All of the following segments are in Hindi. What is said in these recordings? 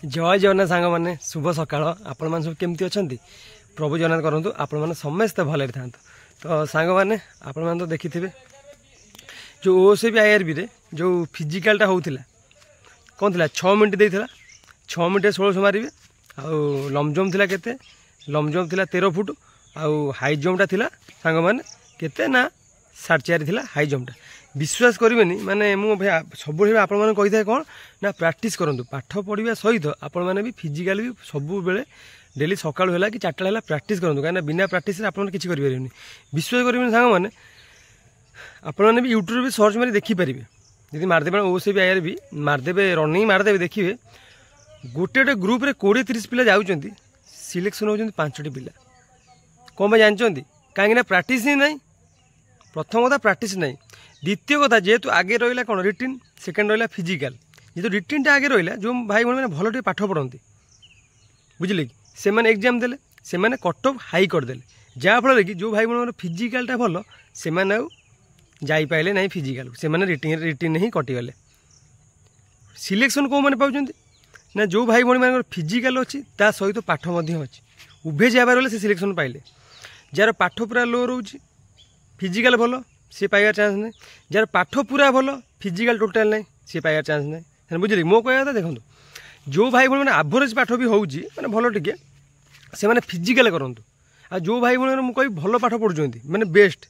जय जगन्नाथ सांग मैंने शुभ सकाळ आपण मैंने सब केमती अच्छा प्रभु जगन्नाथ करूँ आपण मैंने समस्ते भले था। तो सांग मैंने आपण मैंने तो देखी थे जो ओसीबी आईआरबी रे जो फिजिकालटा होता कौन थी 6 मिनट देता 6 मिनट 1600 मारे आउ लंग जंप थी के लंग जंप थी 13 फुट आउ हाई जंपटा थी सांग मैंने केते ना 4.5 थी हाई जंपटा विश्वास करेनि माने मु सब आपण मैंने कही था कौन ना प्रैक्टिस करूँ पाठ पढ़ा सहित आपण मैंने भी फिजिकाल भी सब बेले डेली सकाल है कि 4टा है प्रैक्टिस करूँ कहीं बिना प्रैक्टिस आपने किसी करें विश्वास करेंगे सांग मैंने आपने भी यूट्यूब भी सर्च मारी देखिपारे जी मारदेवे ओसीबी आईआरबी मारदेवे रनिंग मारदेवे देखिए गोटे गोटे ग्रुप रे 20-30 पिला जाऊँच सिलेक्शन होती 5टी पिला कौन जानते कहीं प्रैक्टिस ही नहीं। प्रथम कथा प्रैक्टिस नहीं, द्वितीय कथा जेहेतु आगे रहा कौन रिटिन सेकेंड रहा फिजिकाल जेहेतु रिटिनटा आगे रहा जो भाई भाई मैंने भल पाठ पढ़ती बुझे कि से एग्जाम देले से कट ऑफ हाई करदे जहाँफल कि जो भाई भाई फिजिकालटा भल से जापारे ना फिजिकाल से रिटिन ही कटिगले। सिलेक्शन कौ मैंने पाँच ना जो भाई भाई मान फिजिकाल अच्छी ता सहित पाठ अच्छी उभे जाबार गले से सिलेक्शन पाइले जार पाठ पूरा लो रोचे फिजिकाल भल सी पाइबार चान्स ना जार पाठ पूरा भल फिजिकाल टोटाल ना सी पाइबार चान्स ना बुझे मो कह देखो जो भाई भाई मैंने एवरेज पाठ भी होची माने भल टिके से माने फिजिकाल करूँ आ जो भाई भाई मुझे कह भल पाठ पढ़ुंट माने बेस्ट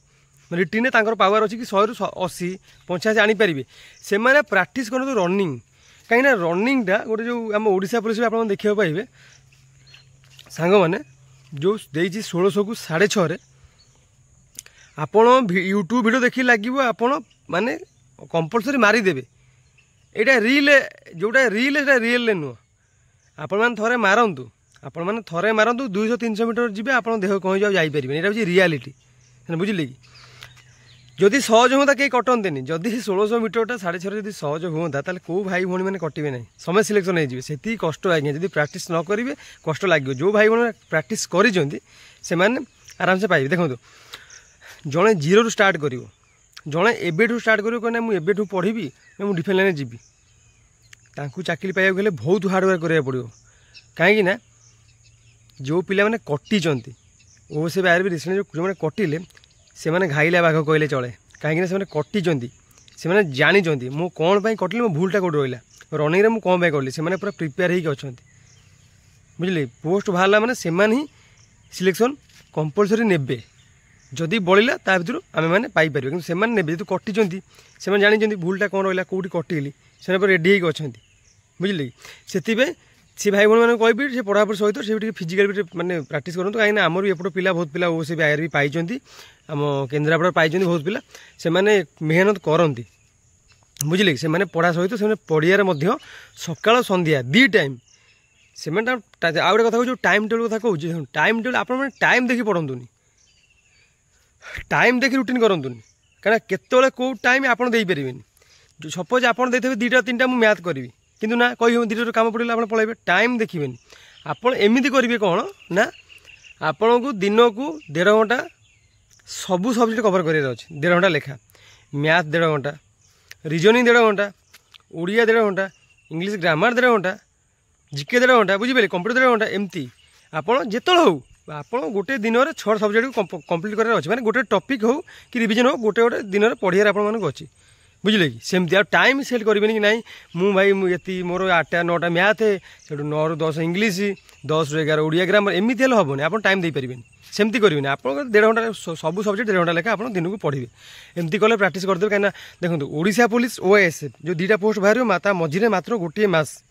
रिटिन पावर अच्छी कि 100-80 85 आनीपारे से प्राक्ट करूँ रनिंग कहीं रनिंगटा गोटे जो आम ओडिशा पुलिस आप देखा पाइबे सांग मैंने जो देती 1600 को 6.5 आपण यूट्यूब वीडियो देखी लगे आपण माने कंपलसरी मारिदेवे यहाँ रिल जोटा रिल रियल नुह आपण मैंने थे मारतु आपण मैंने थे मारतु 200-300 मीटर जी आप देह कहीं जापर यहाँ हूँ रियालीटी बुझे कि जदि सहज हाँ कहीं कटते जदि 1600 मीटरटा 6.5 जब सहज हाँ कौ भाई भाई मैंने कटे ना समय सिलेक्शन होती कष्ट आज्ञा जब प्राक्ट न करेंगे कष्ट लगे जो भाई भाई प्राक्ट कर आराम से पाइबे। देखो जड़े 0 स्टार्ट कर जड़े एबेठू स्टार्ट कर मुझे पढ़ी मुझे डिफेन्स लाइन जी चाकरी पाइबा गले बहुत हार्डवर्क कराया पड़ो कहीं जो पिला मैंने कटी ओसीबी आईआरबी रिसेंटली जो मैंने कटिले से मैंने घाइला बाघ कहले चले कहीं से कटी से जानी मो कौन पर कटली मो भूलटा कौट रहा रनिंग में कौन कली से पूरा प्रिपेयर होकर बुझे पोस्ट बाहर मैंने से ही सिलेक्शन कंपलसरी नेबे जदि बढ़ला ता भर आम मैंने पाइपर कि से जेहतु कटी से जानी भूलटा कौन रहा कौटी कटिगली से रेडी होकर बुझे कि से भाई भाई मैंने कहि से पढ़ापढ़ सहित से फिजिकाल भी मैंने प्राक्ट करूँ कहीं आमर भी एपट पिला बहुत पिला ओसीबी आईआरबी पाई आम केन्द्रापड़ा पाई बहुत पिला से मेहनत करती बुझे कि से पढ़ा सहित से पढ़िया सकाल संध्या 2 टाइम से आउ गोटे कथा जो टाइम टेबल कथा कहूँ टाइम टेबल आप टाइम देखी पढ़ंतुनी टाइम देखी रुटीन करंतुनी कहीं केतले कौ टाइम आप देपारे सपोज आप देते 2टा-3टा मुझे मैथ करी किंतु ना कही 2टा काम पड़े आप पलैबे टाइम देखिए आपड़ एमती करेंगे कौन ना आपण को दिन को 1.5 घंटा सबू सब्जेक्ट कवर कर 1.5 घंटा लेखा मैथ 1.5 घंटा रीजनिंग 1.5 घंटा ओडिया 1.5 घंटा इंग्लिश ग्रामर 1.5 घंटा जीके 1.5 घंटा बुझे कंप्यूटर 1.5 घंटा एमती आपड़ जिते हो आप गोटे दिन में 6 सब्जेक्ट को कंप्लीट करार अच्छे मैंने गोटे टॉपिक हो कि रिविजन हो गोटे गोटे दिन में पढ़ियार आप अच्छी बुझे कि सेमती आ टाइम सेट करेंगे कि ना मु भाई ये मोर 8-9टा मैथ से 9-10 इंग्लिश 10-11 ओडिया ग्रामर एमती हेल्ले हेनी आप टाइम देपारे सेमती करेंगे आप 1.5 घंटा सब सब्जेक्ट 1.5 घंटा लेखा आप दिन को पढ़े एमती कले प्राक्ट करदे कहीं देखो ओडिशा पुलिस ओएसएफ जो 2टा पोस्ट बाहर माता मझे मात्र गोटे मास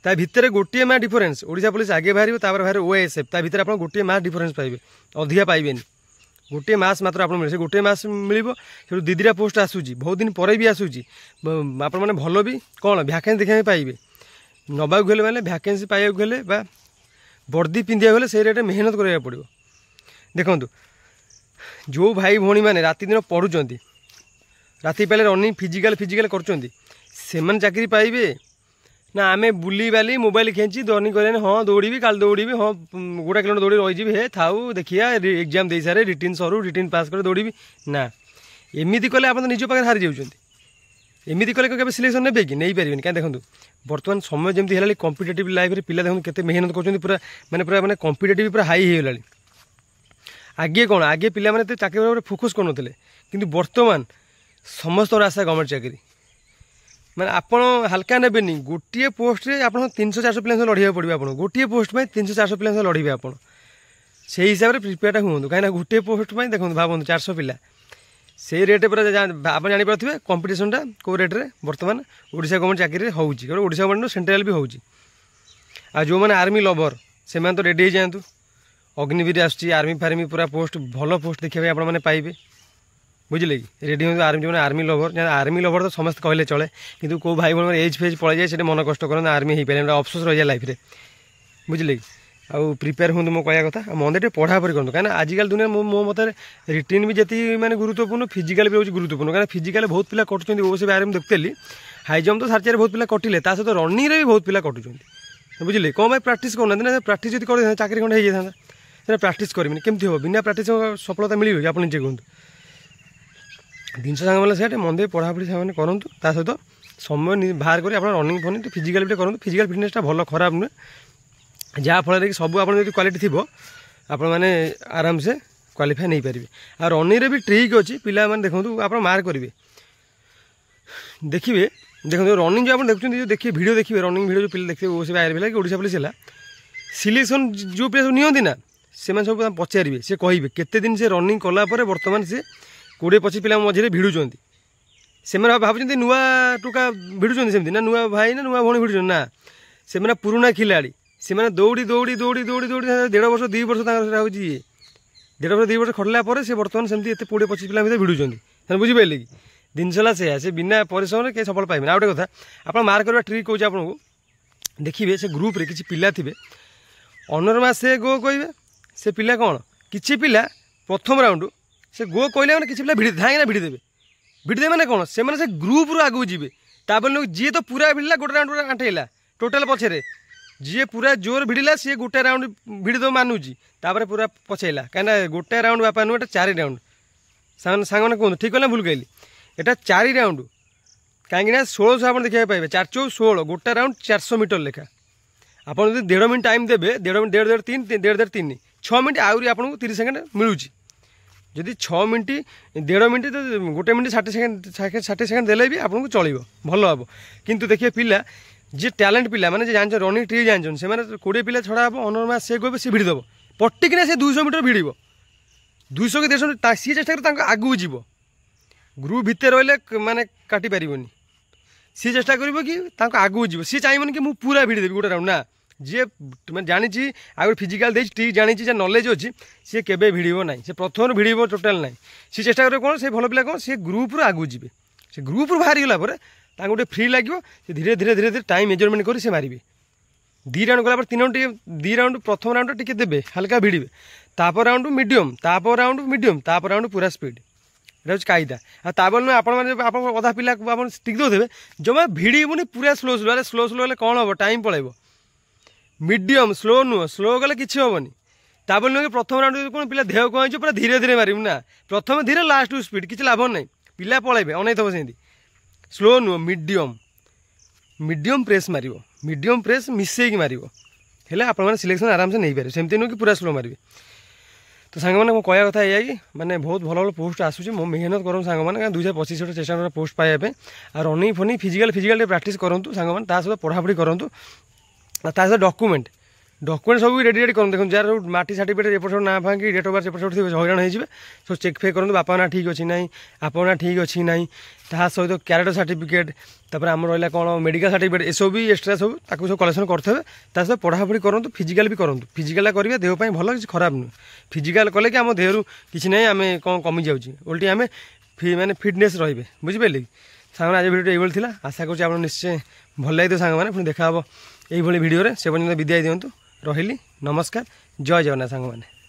ता भितर गोटे मास डिफरेन्स ओडिशा पुलिस आगे बाहर बाहर ओएसएफ ता भितर आप गोटे मास डिफरेन्स पाइबे अधिका पाइबे गोटे मास मात्र आप मिले गोटे मास मिल 2-2टा पोस्ट आसूची बहुत दिन पर भी आसूची आप भल भी कौन भैकेन्सी देखा पाइबे नवाक गले मैंने भैकेन्सी पाइबा गले वर्दी पिंधा गले से रेट मेहनत कराया पड़ो। देखो जो भाई भाई मैंने राति दिन पढ़ुंट राति पाले रनिंग फिजिकाल कर चाकरी पाइबे ना आमे बुली बाली मोबाइल खेची रनिंग करें हाँ दौड़ी काल दौड़ी हाँ 1 किलोमीटर दौड़ी रही हे थाऊ देखिया एग्जाम दे सारे रिटिन सरू रिटिन पास कर दौड़ी ना एमती कले आप निज पाखे हारी जाऊँ एमती कले केବେ सिलेक्शन ने कि नहीं पारे क्या देखो बर्तमान समय जमी है कम्पिटेटिव लाइफ में पिला देखो केते मेहनत कर पूरा माने कम्पिटेटिव पूरा हाई हो गला आगे कौन आगे पिला माने चाकरी फोकस कर कि बर्तमान समस्त आशा गवर्नमेंट चाकरी मैंने आप हल्का ने गोटे पोस्ट में आप 300-400 पिला लड़ाई पड़े आप गोटे पोस्ट में 300-400 पिला लड़े आप से हिसाब से प्रिपेयर हूँ कहीं गोटे पोस्ट में देखो भावुँ 400 पिला से रेट पर आप जापारे कंपिटिशनटा कौ रेट्रे बर्तमान ओडिशा गवर्नमेंट चाकरी होगा ओडिशा गवर्नमेंट सेंट्रल भी होगी आ जो मैंने आर्मी लवर से तो रेडी हो जातु अग्निवीर आर्मी फार्मी पूरा पोस्ट भल पोस्ट देखा आपने पाइबे बुझे कि रेडी हो आर्मी जो आर्मी लवर तो समस्त कहले चले कि कौ भाई भाई एज फेज पड़े जाए से मन कष्ट कर आर्मी हो पारे अफसोस रही है लाइफ में बुझे कि आउ प्रिपेयर हूँ मो कह कथा मन टे पढ़ापढ़ी करूँ कहीं आजिकल दुनिया मो मत रिटिन भी जी मैंने गुरुत्वपूर्ण फिजिकाल भी हूँ गुरुत्वपूर्ण कहीं फिजिकाल बहुत पिला कटुच्च वो से बारे में देखते हाई जम्प तो सार्चार बहुत पिला कटिले सहित रनिंग भी बहुत पिला कटुच्च बुझे कौन भाई प्राक्ट करना प्राक्ट जब कर चाकरी खंडे हो जाता प्राक्ट करेंगे केमती हम बिना प्राक्ट सफलता मिले आप निजे कहूँ जिन सांग से मन पढ़ापढ़ी से करूँ सहित समय बाहर कर रनिंग फनिंग फिजिकाल भी करूँ फिजिकाल फिटनेसटा भल खराब नुहे जहाँफल कि सब आप क्वालिटी थी आप आराम से क्वालिफाई नहीं पारे आ रनिंग भी ट्रिक अच्छी पिला देखो आप मार्क करेंगे देखिए देखो रनिंग जो आप देखते देखिए वीडियो देखिए रनिंग वीडियो जो पिला देखिए वो सब आयर पिला कि ओडिशा पुलिस है सिलेक्शन जो पिला सब नियंती ना से सब पचारे से कहे केते दिन से रनिंग कलापर बर्तमान से 20-25 पिला मझे भिड़ुंट से भावुँ नुआ टुका भिड़ुंट सेमती ना नुआ भाई ना नुआ भौणी भिड़ुंट ना से पुराना खिलाड़ी से दौड़ी दौड़ी दौड़ी दौड़ी दौड़ी 1.5 वर्ष 2 वर्ष हूँ 1.5 वर्ष 2 वर्ष खटला से बर्तमान सेमती 20-25 पिला भिड़ुंट बुझिपारे कि जिनसला से बिना परिश्रम कहीं सफल पाइबे आ गए कथा आप मार्क करवा ट्रिक कौन आपको देखिए से ग्रुप रे किसी पिला थे अनरमा से गो कहे से पिला कौन किसी पिला प्रथम राउंड से गो कहले मैंने किसी पिला भिड़ी धाइना भिड़दे मैंने कौन से ग्रुप रु आगू जी लोग जी तो पूरा भिड़ला गोटे राउंड आंटेला टोटाल पछे जी पूरा जोर भिड़ला सी गोटे राउंड भिड़द मानुची पूरा पछेला कहीं गोटे राउंड बापा नुह 4 राउंड सांग मैंने कहूँ ठीक है भूल कहली एटा 4 राउंड कहीं 1600 आप देखा पाइबे 4-4-16 गोटे राउंड 400 मीटर लेखा आप 1.5 मिनट टाइम देवे 1.5 मिनट 1.5 3 6 मिनट आहरी आपको 30 सेकेंड मिलूँ जदि 6 मिनट 1.5 मिनट तो गोटे मिनट 60 सेकेंड देले भी आपको चलो भल हम किंतु देखिए पिला जी टैलेंट पिला माने जे जान रनिंग ट्रिक जान से 20 पिला छड़ा हम अनरमा से कहते सी भिड़देव पटिकिना से 200 मीटर भिड़ 200 कि 150 सी चेष्टा कर आगू जीव ग्रुप भितर रही माने काटी पारनि सी चेष्टा कर कि आगू जीव सी चाहिए कि मुझे पूरा भिड़ देवी गोटे राउंड ना जी मैं जानी आगे फिजिकाल दे ट्रिक जानी नॉलेज अच्छी सी केवे भिड़ ना से प्रथम भिड़ टोटाल ना सी चेष्टा कर कौन से भल पिला कौन सी ग्रुप आगू जी से ग्रुप बाहरी गला गोटे फ्री लगे धीरे धीरे धीरे धीरे टाइम मेजरमेंट कर मारे 2 राउंड गला 3 राउंड 2 राउंड प्रथम राउंड टी देवे हल्का भिड़े तापर राउंड मीडियम तापर राउंड मीडियम तापर राउंड पूरा स्पीड ये कायदा आपर आप अधा पिला आप टिक दे जमा भिड़बुनि पूरा स्लो स्लो स्लो स्लो हेल्ले कौन हम टाइम पलैब मीडियम स्लो नुह स्लो गले कि हेनी तापर नुह कि प्रथम राउंड कौन पिला देह कहीं पूरा धीरे धीरे मारू ना प्रथम धीरे लास्ट स्पीड किसी लाभ ना पिला पलैबे अनै थब से स्लो नुह मीडियम मीडियम प्रेस मार मीडियम प्रेस मिसेक मार हेल्ले आप सिलेक्शन आराम से नहीं पारे सेमती नुह कि पूरा स्लो मारे तो सांग मैंने कहया कथा या कि मैंने बहुत भल भल पोस्ट आसूँ मो मेहनत करूँ सांग मैंने 2025 चेष्टा पोस्ट पाइबा रनिंग फनिंग फिजिकाल प्राक्ट करूँ सांग मैंने सहित पढ़ापढ़ी करूँ सहित डॉक्यूमेंट सब रेडी रेडी करूँ देखो जार माटी सर्टिफिकेट एपट ना भांगी डेट ऑफ बर्थ एपट थी हईराण हो सब चेक फेक करूँ बापा ना ठीक अच्छी ना आप ना ठीक अच्छी ना सहित क्यारेक्टर सर्टिफिकेट तापर आम रहा कौन मेडिकल सर्टिफिकेट ये सब भी एक्सट्रा सब सब कलेक्शन करते सहित पढ़ापढ़ी करूँ फिजिकाल भी करूँ फिजिकाल करेंगे देहपाई भल किसी खराब नुह फिजिकाल कले कि आम देहरु किसी ना आम कौन कमी जाऊँगी उल्टी आम माने फिटनेस रे बुझिपारे कि सांग आज भिडियो ये आशा करूँ निश्चय भल लगे सांग मैंने पुणी देखा ये भिडियो से पर्यटन विदाय दिंतु रही नमस्कार जय जगन्नाथ सांग मैंने।